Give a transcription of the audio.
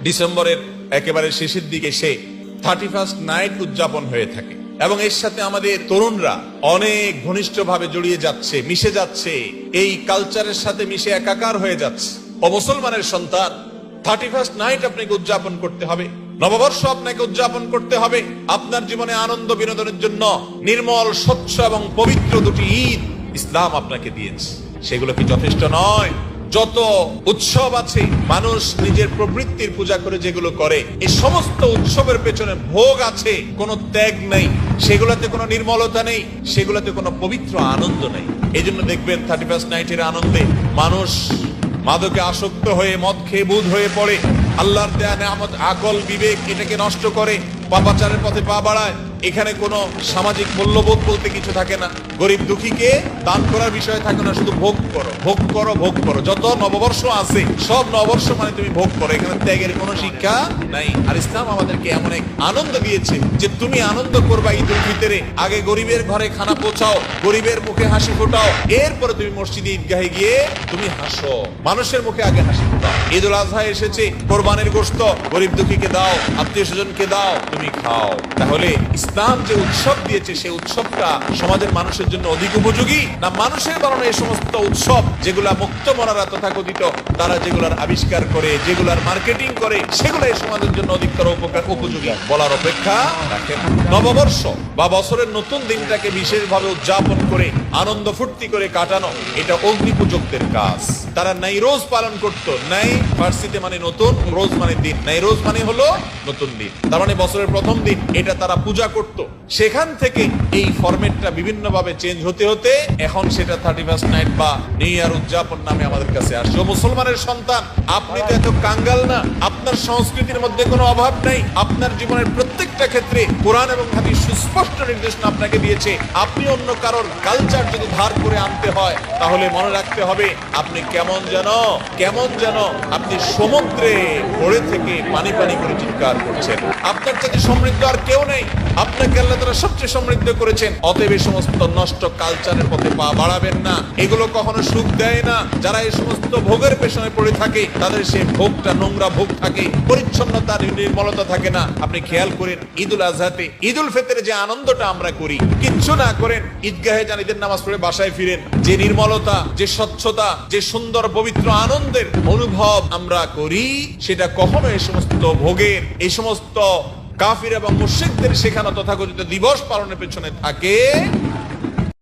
ডিসেম্বরের একেবারে শেষের দিকে সে 31st নাইট উদযাপন হয়ে থাকে এবং এর সাথে আমাদের তরুণরা অনেক ঘনিষ্ঠভাবে জড়িয়ে যাচ্ছে, মিশে যাচ্ছে, এই কালচারের সাথে মিশে একাকার হয়ে যাচ্ছে। ও মুসলমানের সন্তান, 31st নাইট আপনাকে উদযাপন করতে হবে, নববর্ষ আপনাকে উদযাপন করতে হবে। আপনার জীবনে আনন্দ বিনোদনের জন্য নির্মল, স্বচ্ছ এবং পবিত্র দুটি ঈদ ইসলাম আপনাকে দিয়েছে। সেগুলো কি যথেষ্ট নয়? যত উৎসব আছে, মানুষ নিজের প্রবৃত্তির পূজা করে যেগুলো করে, এই সমস্ত উৎসবের পেছনে ভোগ আছে, কোনো ত্যাগ নেই, সেগুলোতে কোনো নির্মলতা নেই, সেগুলোতে কোনো পবিত্র আনন্দ নেই। এই জন্য দেখবেন 31st নাইটের আনন্দে মানুষ মাদকে আসক্ত হয়ে মদ খেয়ে বুধ হয়ে পড়ে, আল্লাহর দেয়া নেয়ামত আকল বিবেক এটাকে নষ্ট করে, পাপাচারের পথে পা বাড়ায়। এখানে কোনো সামাজিক মূল্যবোধ বলতে কিছু থাকে না, গরিব দুঃখীকে দান করার বিষয় থাকে না, শুধু ভোগ করো ভোগ করো ভোগ করো। যত নববর্ষ আছে সব নববর্ষ মানে তুমি ভোগ করো, এখানে ত্যাগের কোনো শিক্ষা নাই। আর ইসলাম আমাদেরকে এমন এক আনন্দ দিয়েছে যে তুমি আনন্দ করবা ঈদুল ফিতরে, আগে গরিবের ঘরে খানা পৌঁছাও, গরিবের মুখে হাসি ফোটাও, এরপরে তুমি মসজিদে ঈদগাহে গিয়ে তুমি হাসো, মানুষের মুখে আগে হাসি ফোটাও। ঈদুল আজহা এসেছে, কোরবানির গোশত গরিব দুঃখীকে দাও, আত্মীয় স্বজনকে দাও, তুমি খাও। তাহলে ইসলাম যে উৎসব দিয়েছে সেই উৎসবটা সমাজের মানুষের জন্য অধিক উপযোগী না মানুষের বানানো এই সমস্ত উৎসব যেগুলা মুক্ত মনারা তথাকথিত তারা যেগুলার আবিষ্কার করে, যেগুলার মার্কেটিং করে, সেগুলো এই সমাজের জন্য অধিকতর উপযোগী বলার অপেক্ষা রাখে না। নববর্ষ বা বছরের নতুন দিনটাকে বিশেষভাবে উদযাপন করে আনন্দ ফুর্তি করে কাটানো, এটা অগ্নিপূজকদের কাজ। তারা নাইরোজ পালন করতো। নাই ফার্সিতে মানে নতুন, রোজ মানে দিন, নাইরোজ মানে হলো নতুন দিন, তার মানে বছরের প্রথম দিন, এটা তারা পূজা করত। সেখান থেকে এই ফরম্যাটটা বিভিন্ন ভাবে চেঞ্জ হতে হতে এখন সেটা 31st নাইট বা নিউ ইয়ার উদযাপন নামে আমাদের কাছে আসছে। ও মুসলমানের সন্তান, আপনি তো এত কাঙ্গাল না, আপনার সংস্কৃতির মধ্যে কোনো অভাব নাই। আপনার জীবনের প্রত্যেকটা ক্ষেত্রে কোরআন এবং হাদিস সুস্পষ্ট নির্দেশনা আপনাকে দিয়েছে। আপনি অন্য কারোর কালচার যদি ধার করে আনতে হয় তাহলে মনে রাখতে হবে আপনি কেমন যেন আপনি সমুদ্রে পড়ে থেকে পানি পানি করে চিৎকার করছেন। আপনার চাইতে সমৃদ্ধ আর কেউ নেই, আপনাকে আল্লাহ তাআলা সবচেয়ে সমৃদ্ধ করেছেন। অতএব এই সমস্ত নষ্ট কালচারের পথে পা বাড়াবেন না, এগুলো কখনো সুখ দেয় না। যারা এই সমস্ত ভোগের পেছনে পড়ে থাকে তাদের সেই ভোগটা নোংরা ভোগ থাকে, পরিচ্ছন্নতা নির্মলতা থাকে না। আপনি খেয়াল করেন ঈদুল আজহাতে, ঈদুল ফিতরে যে আনন্দটা আমরা করি, কিচ্ছু না করেন ঈদগাহে যান, ঈদের নামাজ পড়ে বাসায় ফিরেন, যে নির্মলতা, যে স্বচ্ছতা, যে সুন্দর পবিত্র আনন্দের অনুভব আমরা করি, সেটা কখনো এই সমস্ত ভোগের, এই সমস্ত কাফির এবং মুশরিকদের শেখানো তথাকথিত দিবস পালনের পেছনে থাকে